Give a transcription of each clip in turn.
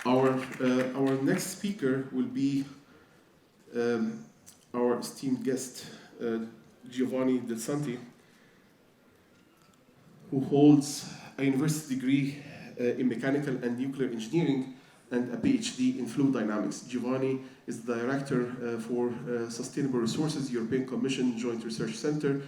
Our next speaker will be our esteemed guest, Giovanni Del Santi, who holds a university degree in mechanical and nuclear engineering and a PhD in fluid dynamics. Giovanni is the director for Sustainable Resources, European Commission Joint Research Center,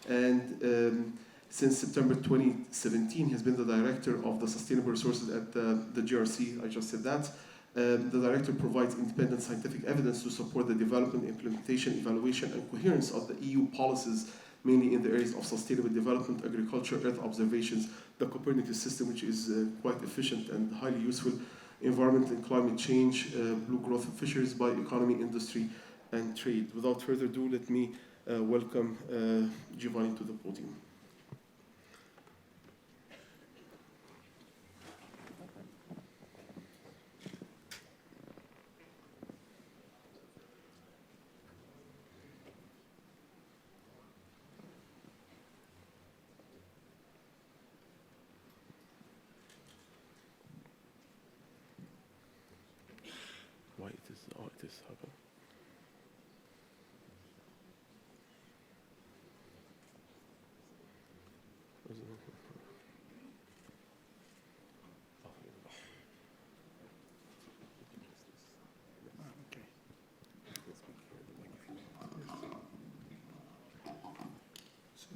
and since September 2017, he has been the director of the Sustainable Resources at the JRC. I just said that. The director provides independent scientific evidence to support the development, implementation, evaluation, and coherence of the EU policies, mainly in the areas of sustainable development, agriculture, Earth observations, the Copernicus system, which is quite efficient and highly useful, environment and climate change, blue growth of fisheries, bioeconomy, industry, and trade. Without further ado, let me welcome Giovanni to the podium.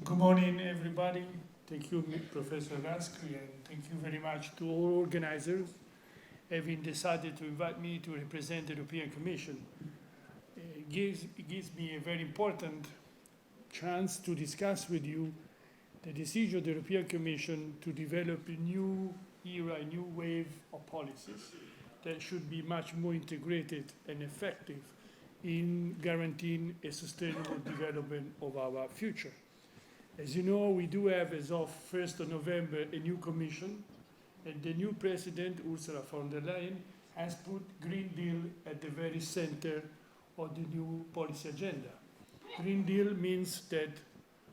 Good morning, everybody. Thank you, Professor Raskri, and thank you very much to all organizers having decided to invite me to represent the European Commission. It gives me a very important chance to discuss with you the decision of the European Commission to develop a new era, a new wave of policies that should be much more integrated and effective in guaranteeing a sustainable development of our future. As you know, we do have, as of 1st of November, a new commission, and the new president, Ursula von der Leyen, has put Green Deal at the very center of the new policy agenda. Green Deal means that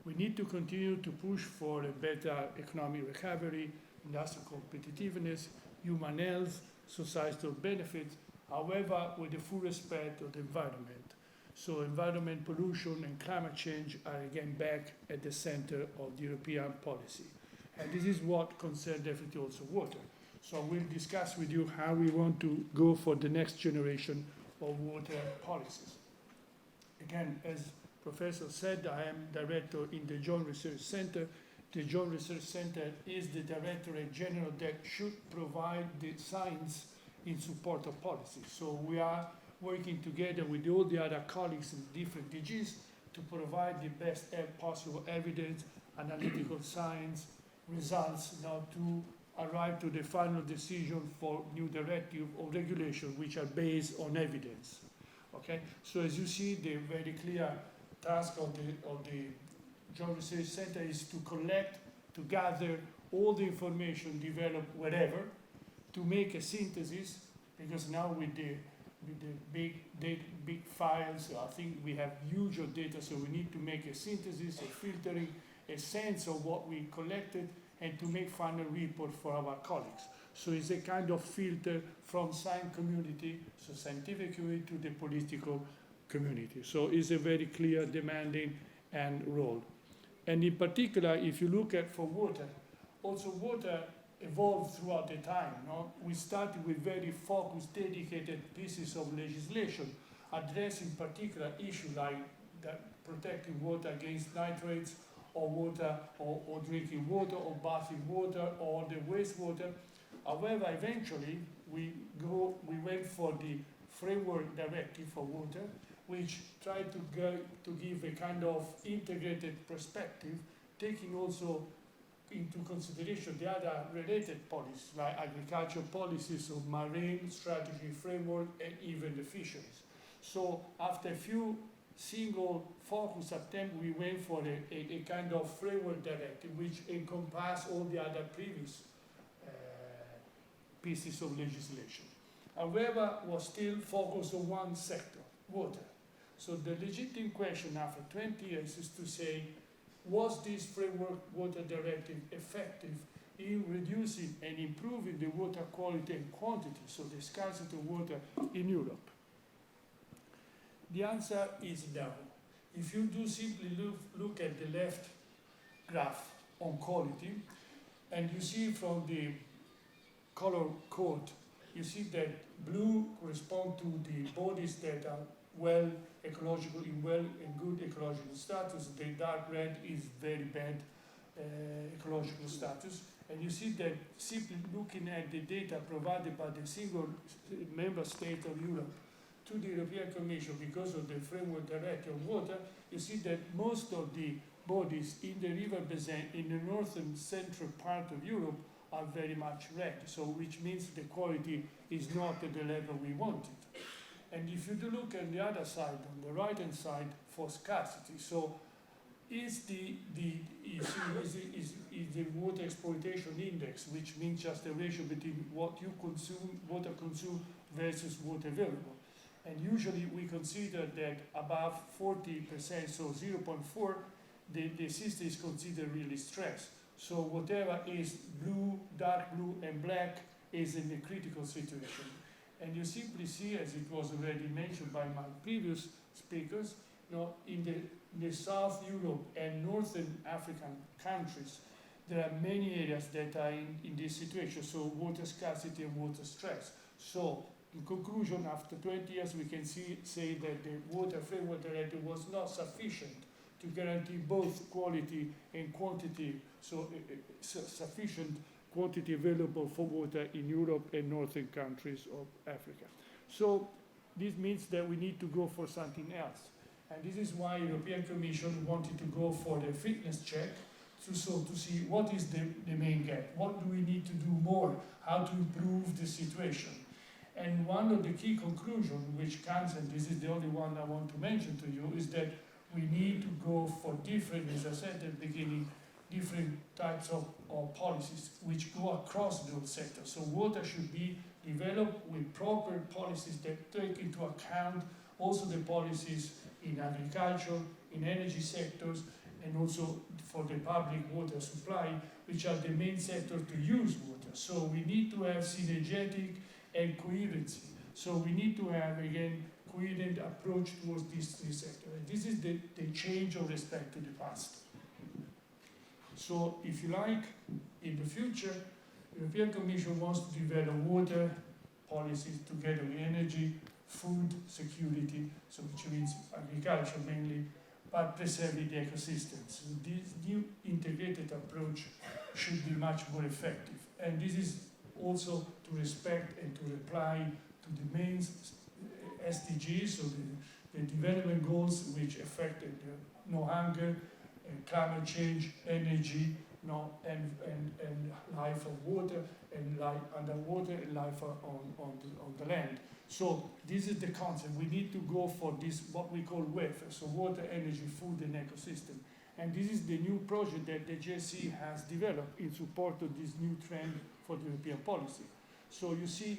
we need to continue to push for a better economic recovery, industrial competitiveness, human health, societal benefits, however, with the full respect of the environment. So environment, pollution, and climate change are again back at the center of the European policy. And this is what concerns definitely also water. So we'll discuss with you how we want to go for the next generation of water policies. Again, as Professor said, I am director in the Joint Research Center. The Joint Research Center is the Directorate General that should provide the science in support of policy. So we are working together with all the other colleagues in different DGs to provide the best possible evidence, analytical science, results, now to arrive to the final decision for new directive or regulation which are based on evidence. Okay? So as you see, the very clear task of the Joint Research Center is to collect, to gather all the information developed wherever, to make a synthesis, because now with the big files, I think we have huge of data, so we need to make a synthesis, a filtering, a sense of what we collected, and to make final report for our colleagues. So it's a kind of filter from science community, so scientific community, to the political community. So it's a very clear, demanding and role. And in particular, if you look at for water, also water evolved throughout the time. No? We started with very focused, dedicated pieces of legislation addressing particular issues like protecting water against nitrates, or water, or drinking water, or bathing water, or the wastewater. However, eventually, we went for the framework directive for water, which tried to give a kind of integrated perspective, taking also into consideration the other related policies, like agriculture policies, or marine strategy framework, and even the fisheries. So after a few single focus attempts, we went for a kind of framework directive which encompassed all the other previous pieces of legislation. However, was still focused on one sector, water. So the legitimate question after 20 years is to say, was this framework water directive effective in reducing and improving the water quality and quantity, so the scarcity of water in Europe? The answer is no. If you do simply look at the left graph on quality, and you see from the color code, you see that blue correspond to the bodies that are well ecological, in well and good ecological status. The dark red is very bad ecological status. And you see that simply looking at the data provided by the single member state of Europe to the European Commission because of the Framework Directive on Water, you see that most of the bodies in the river basin in the northern central part of Europe are very much red, so which means the quality is not at the level we wanted. And if you do look on the other side, on the right-hand side, for scarcity, so is the water exploitation index, which means just the ratio between what you consume, water consumed versus water available. And usually we consider that above 40%, so 0.4, the system is considered really stressed. So whatever is blue, dark blue, and black is in a critical situation. And you simply see, as it was already mentioned by my previous speakers, in the South Europe and Northern African countries, there are many areas that are in this situation, so water scarcity and water stress. So in conclusion, after 20 years, we can say that the Water Framework Directive was not sufficient to guarantee both quality and quantity, so sufficient quantity available for water in Europe and northern countries of Africa. So this means that we need to go for something else. And this is why the European Commission wanted to go for the fitness check to see what is the main gap, what do we need to do more, how to improve the situation. And one of the key conclusions which comes, and this is the only one I want to mention to you, is that we need to go for different, as I said at the beginning, different types of policies which go across those sectors. So water should be developed with proper policies that take into account also the policies in agriculture, in energy sectors, and also for the public water supply, which are the main sector to use water. So we need to have synergetic and coherency. So we need to have, again, coherent approach towards this sector. And this is the change of respect to the past. So if you like, in the future, the European Commission wants to develop water policies together with energy, food security, so which means agriculture mainly, but preserving the ecosystems. So this new integrated approach should be much more effective. And this is also to respect and to reply to the main SDGs, so the development goals which affected no hunger, climate change, energy, and life of water, and life underwater, and life on the land. So this is the concept. We need to go for this, what we call welfare, so water, energy, food, and ecosystem. And this is the new project that the JRC has developed in support of this new trend for the European policy. So you see,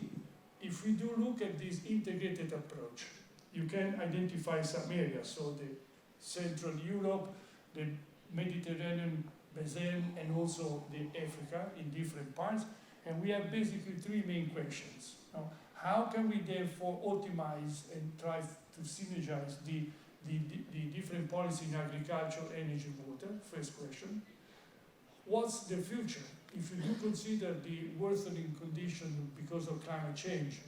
if we do look at this integrated approach, you can identify some areas. So the Central Europe, the Mediterranean basin, and also the Africa in different parts. And we have basically three main questions. Now, how can we therefore optimize and try to synergize the different policies in agriculture, energy, water? First question. What's the future? If you do consider the worsening condition because of climate change,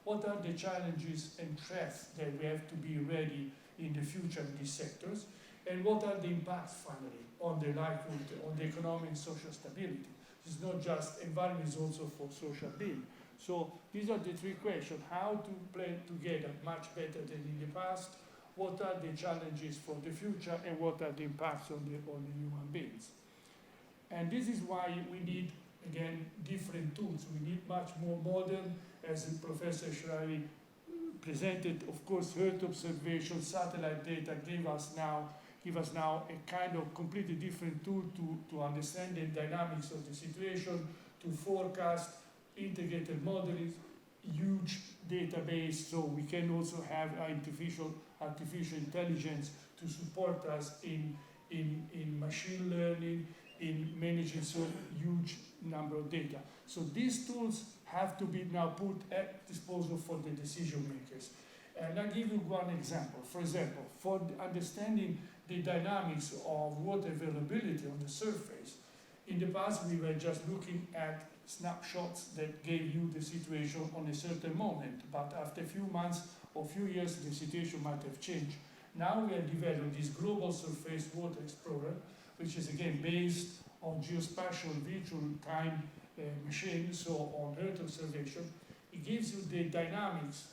what are the challenges and threats that we have to be ready in the future in these sectors? And what are the impacts, finally, on the livelihood, on the economic and social stability? It's not just environment, it's also for social being. So these are the three questions. How to plan together much better than in the past? What are the challenges for the future? And what are the impacts on the human beings? And this is why we need, again, different tools. We need much more modern, as Professor Shirawi presented, of course, Earth observation, satellite data give us now a kind of completely different tool to understand the dynamics of the situation, to forecast, integrated modeling, huge database, so we can also have artificial intelligence to support us in machine learning in managing so huge number of data. So these tools have to be now put at disposal for the decision makers. And I'll give you one example. For example, for understanding the dynamics of water availability on the surface, in the past we were just looking at snapshots that gave you the situation on a certain moment, but after a few months or few years the situation might have changed. Now we are developing this global surface water explorer, which is again based on geospatial visual time machine, so on Earth observation. It gives you the dynamics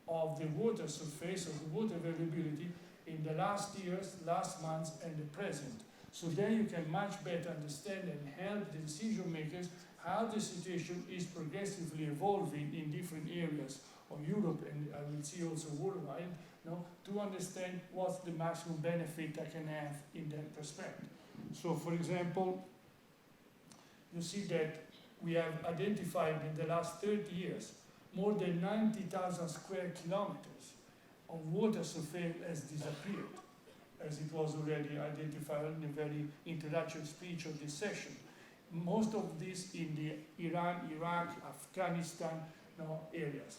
of the water surface, of the water availability in the last years, last months, and the present. So there you can much better understand and help the decision makers how the situation is progressively evolving in different areas of Europe, and I will see also worldwide, to understand what's the maximum benefit I can have in that perspective. So for example, you see that we have identified in the last 30 years more than 90,000 square kilometers of water surface has disappeared, as it was already identified in the very introductory speech of this session. Most of this in the Iran, Iraq, Afghanistan areas.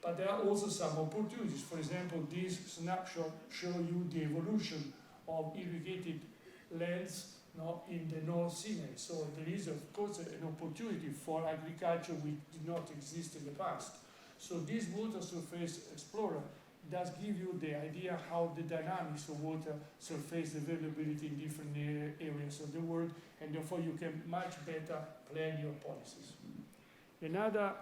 But there are also some opportunities. For example, this snapshot shows you the evolution of irrigated lands in the North Sinai. So there is, of course, an opportunity for agriculture which did not exist in the past. So this water surface explorer does give you the idea how the dynamics of water surface availability in different areas of the world, and therefore you can much better plan your policies. Another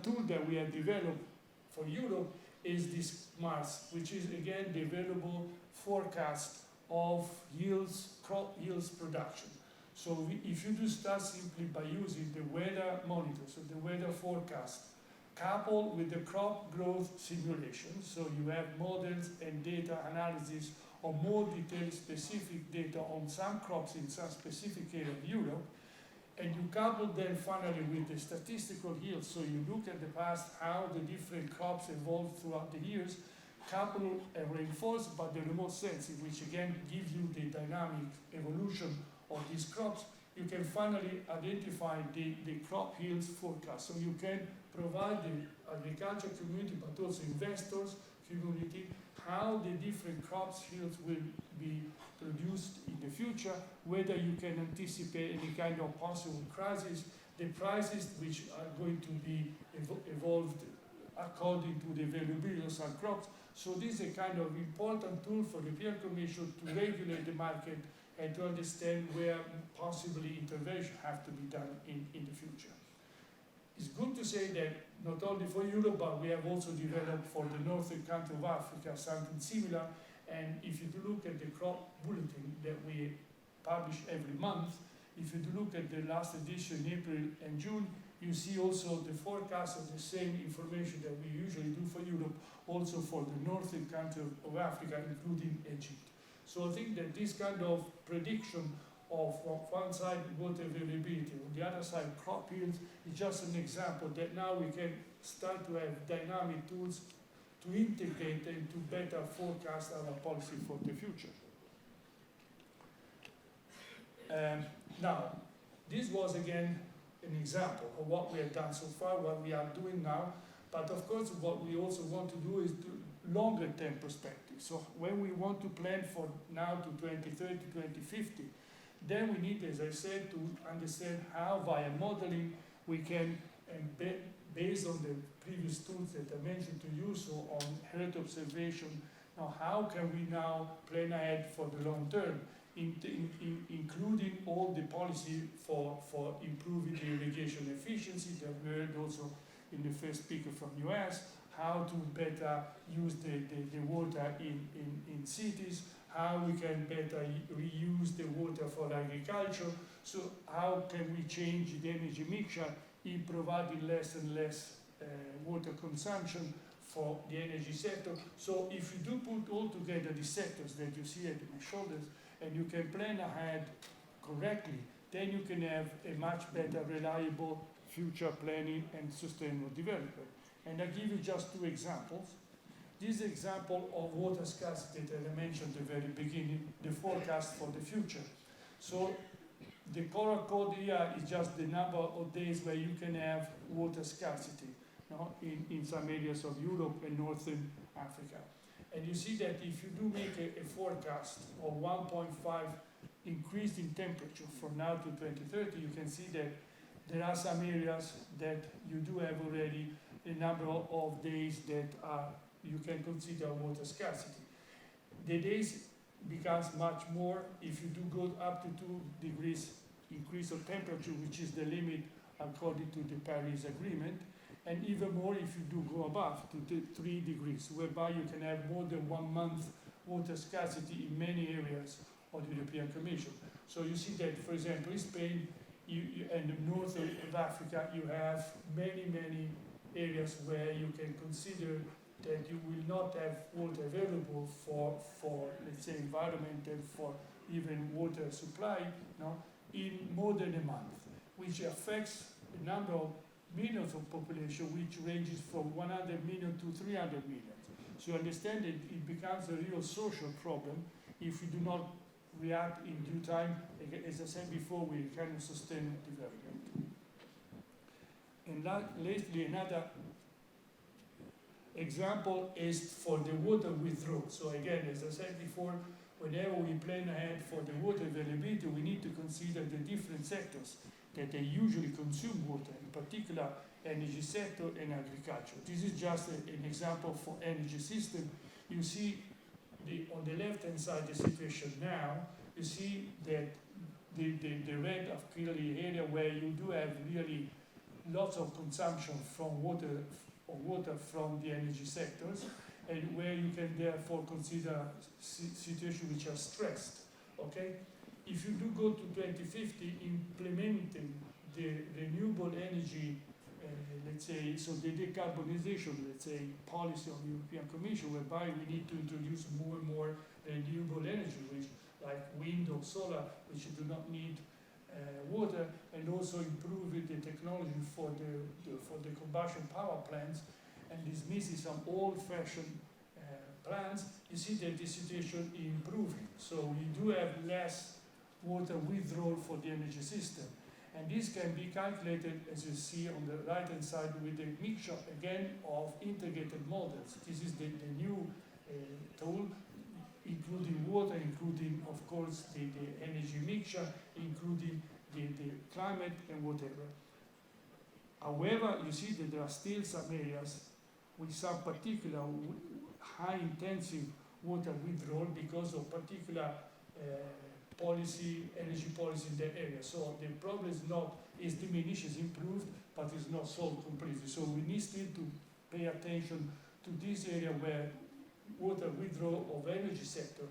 tool that we have developed for Europe is this MARS, which is again the available forecast of yields, crop yields production. So if you do start simply by using the weather monitor, so the weather forecast, coupled with the crop growth simulation, so you have models and data analysis or more detailed specific data on some crops in some specific area of Europe, and you couple them finally with the statistical yield, so you look at the past, how the different crops evolved throughout the years, coupled and reinforced by the remote sensing, which again gives you the dynamic evolution of these crops, you can finally identify the crop yields forecast. So you can provide the agriculture community, but also investors community, how the different crops yields will be produced in the future, whether you can anticipate any kind of possible crisis, the prices which are going to be evolved according to the availability of some crops. So this is a kind of important tool for the European Commission to regulate the market and to understand where possibly intervention have to be done in the future. It's good to say that not only for Europe, but we have also developed for the northern country of Africa something similar. And if you look at the crop bulletin that we publish every month, if you look at the last edition in April and June, you see also the forecast of the same information that we usually do for Europe, also for the northern country of Africa, including Egypt. So I think that this kind of prediction of one side water availability, on the other side crop yields, is just an example that now we can start to have dynamic tools to integrate and to better forecast our policy for the future. Now, this was again an example of what we have done so far, what we are doing now, but of course what we also want to do is to longer term perspective. So when we want to plan for now to 2030, 2050, then we need, as I said, to understand how via modeling we can embed, based on the previous tools that I mentioned to you, so on Earth observation, now how can we now plan ahead for the long term, including all the policy for improving the irrigation efficiency that we heard also in the first speaker from US, how to better use the water in cities, how we can better reuse the water for agriculture, so how can we change the energy mixture in providing less and less water consumption for the energy sector. So if you do put all together the sectors that you see at my shoulders, and you can plan ahead correctly, then you can have a much better, reliable future planning and sustainable development. And I'll give you just two examples. This example of water scarcity that I mentioned at the very beginning, the forecast for the future. So the color code here is just the number of days where you can have water scarcity, no? in some areas of Europe and Northern Africa. And you see that if you do make a forecast of 1.5 increase in temperature from now to 2030, you can see that there are some areas that you do have already a number of days that you can consider water scarcity. The days becomes much more if you do go up to 2 degrees increase of temperature, which is the limit according to the Paris Agreement, and even more if you do go above to 3 degrees, whereby you can have more than 1 month water scarcity in many areas of the European Commission. So you see that, for example, in Spain and the north of Africa, you have many, many areas where you can consider that you will not have water available for let's say, environment and for even water supply, no, in more than a month, which affects a number of millions of population, which ranges from 100 million to 300 million. So you understand that it becomes a real social problem if we do not react in due time. As I said before, we cannot sustain development. And lastly, another example is for the water withdrawal. So again, as I said before, whenever we plan ahead for the water availability, we need to consider the different sectors that they usually consume water, in particular energy sector and agriculture. This is just an example for energy system. You see on the left-hand side the situation now. You see that the red of clearly area where you do have really lots of consumption from water from the energy sectors, and where you can therefore consider situations which are stressed. Okay, if you do go to 2050, implementing the renewable energy, let's say, so the decarbonization, let's say, policy of the European Commission, whereby we need to introduce more and more renewable energy, which like wind or solar, which do not need water, and also improve the technology for the combustion power plants, and dismissing some old-fashioned plants. You see that the situation is improving. So we do have less water withdrawal for the energy system. And this can be calculated, as you see on the right-hand side, with a mixture, again, of integrated models. This is the new tool, including water, including, of course, the energy mixture, including the climate and whatever. However, you see that there are still some areas with some particular high-intensive water withdrawal because of particular energy policy in that area. So the problem is diminished, is improved, but is not solved completely. So we need still to pay attention to this area where water withdrawal of energy sector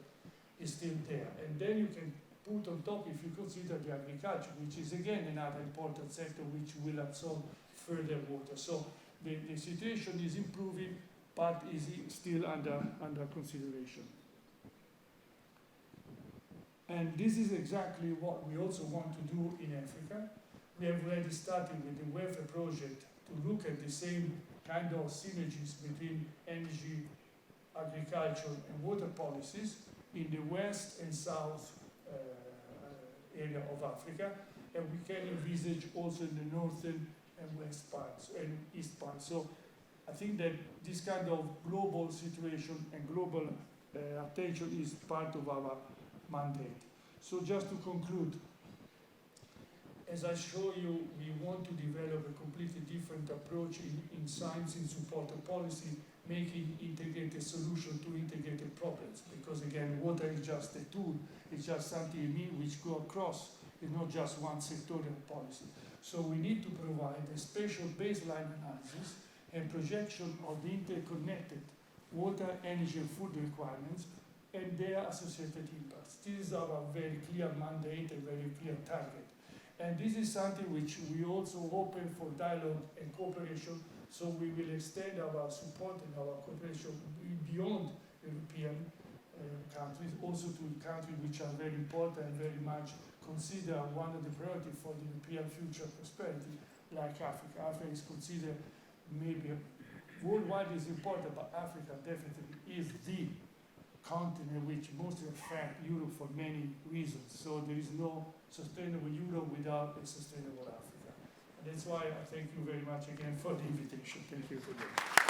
is still there. And then you can put on top, if you consider the agriculture, which is again another important sector which will absorb further water. So the situation is improving, but is still under consideration. And this is exactly what we also want to do in Africa. We have already started with the welfare project to look at the same kind of synergies between energy, agriculture, and water policies in the west and south area of Africa, and we can envisage also in the northern and west parts and east parts. So I think that this kind of global situation and global attention is part of our mandate. So just to conclude, as I show you, we want to develop a completely different approach in science in support of policy, making integrated solution to integrated problems. Because again, water is just a tool, it's just something which go across, it's not just one sectorial policy. So we need to provide a special baseline analysis and projection of the interconnected water, energy, and food requirements and their associated impacts. This is our very clear mandate and very clear target. And this is something which we also open for dialogue and cooperation, so we will extend our support and our cooperation beyond European countries, also to countries which are very important and very much considered one of the priorities for the European future prosperity, like Africa. Africa is considered maybe worldwide is important, but Africa definitely is the continent which mostly affect Europe for many reasons. So there is no sustainable Europe without a sustainable Africa. And that's why I thank you very much again for the invitation. Thank you for that.